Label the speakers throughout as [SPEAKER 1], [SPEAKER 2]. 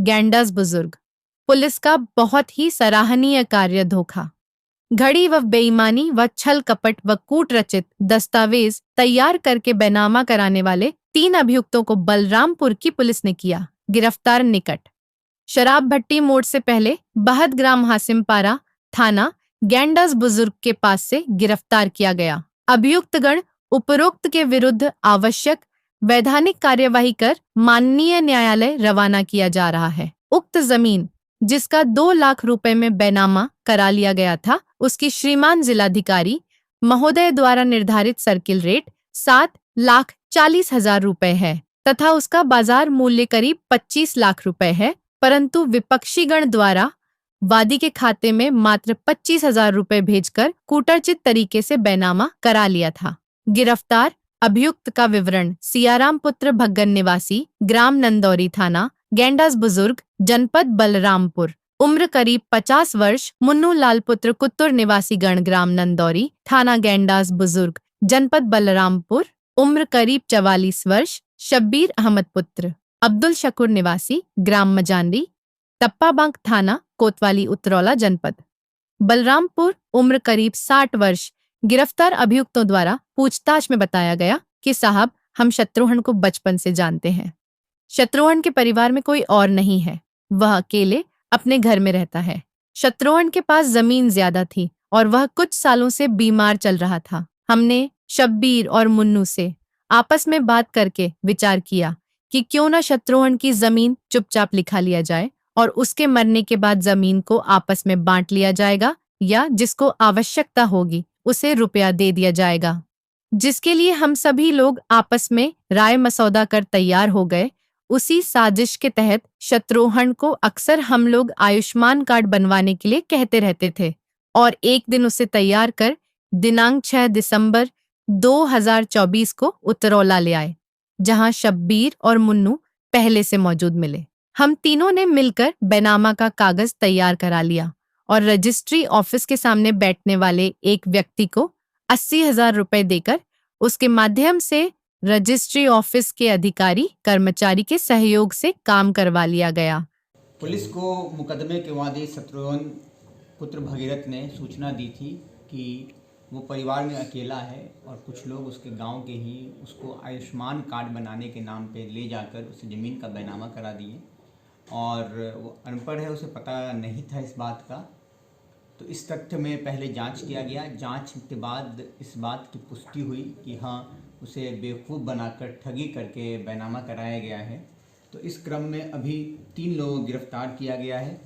[SPEAKER 1] गैंडास बुजुर्ग। पुलिस का बहुत ही सराहनीय कार्य धोखा, घड़ी व बेईमानी व छल कपट व कूट रचित दस्तावेज तैयार करके बैनामा कराने वाले 3 अभियुक्तों को बलरामपुर की पुलिस ने किया गिरफ्तार निकट। शराब भट्टी मोड़ से पहले बहत ग्राम हासिमपारा थाना गैंडास बुजुर्ग के पास से गिरफ्तार किया गया। अभियुक्तगण उपरोक्त के विरुद्ध आवश्यक वैधानिक कार्यवाही कर माननीय न्यायालय रवाना किया जा रहा है। उक्त जमीन जिसका 2 लाख रुपए में बैनामा करा लिया गया था, उसकी श्रीमान जिलाधिकारी महोदय द्वारा निर्धारित सर्किल रेट 7,40,000 रुपए है तथा उसका बाजार मूल्य करीब 25 लाख रुपए है, परंतु विपक्षीगण द्वारा वादी के खाते में मात्र 25,000 रुपए भेजकर कूटरचित तरीके से बैनामा करा लिया था। गिरफ्तार अभियुक्त का विवरण सियाराम पुत्र भग्गन निवासी ग्राम नंदौरी थाना गैंडास बुजुर्ग जनपद बलरामपुर, उम्र करीब 50 वर्ष, मुन्नू लाल पुत्र कुत्तुर निवासी गण ग्राम नंदौरी थाना गैंडास बुजुर्ग जनपद बलरामपुर, उम्र करीब 44 वर्ष, शब्बीर अहमद पुत्र अब्दुल शकूर निवासी ग्राम मजानरी तप्पाबांक थाना कोतवाली उतरौला जनपद बलरामपुर, उम्र करीब 60 वर्ष। गिरफ्तार अभियुक्तों द्वारा पूछताछ में बताया गया कि साहब, हम शत्रुघ्न को बचपन से जानते हैं। शत्रुघ्न के परिवार में कोई और नहीं है, वह अकेले अपने घर में रहता है। शत्रुघ्न के पास जमीन ज्यादा थी और वह कुछ सालों से बीमार चल रहा था। हमने शब्बीर और मुन्नू से आपस में बात करके विचार किया कि क्यों न शत्रुघ्न की जमीन चुपचाप लिखा लिया जाए और उसके मरने के बाद जमीन को आपस में बांट लिया जाएगा या जिसको आवश्यकता होगी उसे रुपया दे दिया जाएगा। जिसके लिए हम सभी लोग आपस में राय मसौदा कर तैयार हो गए। उसी साजिश के तहत शत्रुघ्न को अक्सर हम लोग आयुष्मान कार्ड बनवाने के लिए कहते रहते थे और एक दिन उसे तैयार कर दिनांक 6 दिसंबर 2024 को उतरौला ले आए, जहां शब्बीर और मुन्नू पहले से मौजूद मिले। हम तीनों ने मिलकर बैनामा का कागज तैयार करा लिया और रजिस्ट्री ऑफिस के सामने बैठने वाले एक व्यक्ति को 80,000 रुपए देकर उसके माध्यम से रजिस्ट्री ऑफिस के अधिकारी कर्मचारी के सहयोग से काम करवा लिया गया।
[SPEAKER 2] पुलिस को मुकदमे के वादी शत्रुघ्न पुत्र भगीरथ ने सूचना दी थी कि वो परिवार में अकेला है और कुछ लोग उसके गांव के ही उसको आयुष्मान कार्ड बनाने के नाम पे ले जाकर उसे ज़मीन का बैनामा करा दिए और वो अनपढ़ है, उसे पता नहीं था इस बात का। तो इस तथ्य में पहले जांच किया गया। जांच के बाद इस बात की पुष्टि हुई कि हाँ, उसे बेवकूफ़ बनाकर ठगी करके बैनामा कराया गया है। तो इस क्रम में अभी 3 लोगों को गिरफ्तार किया गया है,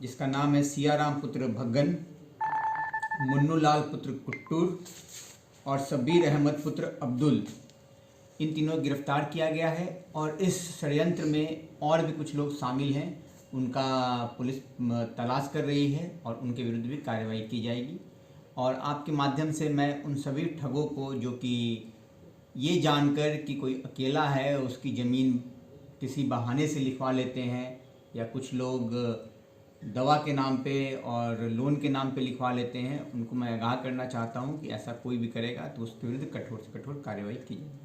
[SPEAKER 2] जिसका नाम है सियाराम पुत्र भग्गन, मुन्नू लाल पुत्र कुट्टूर और शब्बीर अहमद पुत्र अब्दुल। इन तीनों को गिरफ्तार किया गया है और इस षड्यंत्र में और भी कुछ लोग शामिल हैं, उनका पुलिस तलाश कर रही है और उनके विरुद्ध भी कार्रवाई की जाएगी। और आपके माध्यम से मैं उन सभी ठगों को, जो कि ये जानकर कि कोई अकेला है उसकी ज़मीन किसी बहाने से लिखवा लेते हैं या कुछ लोग दवा के नाम पे और लोन के नाम पे लिखवा लेते हैं, उनको मैं आगाह करना चाहता हूँ कि ऐसा कोई भी करेगा तो उसके विरुद्ध कठोर से कठोर कार्रवाई की जाए।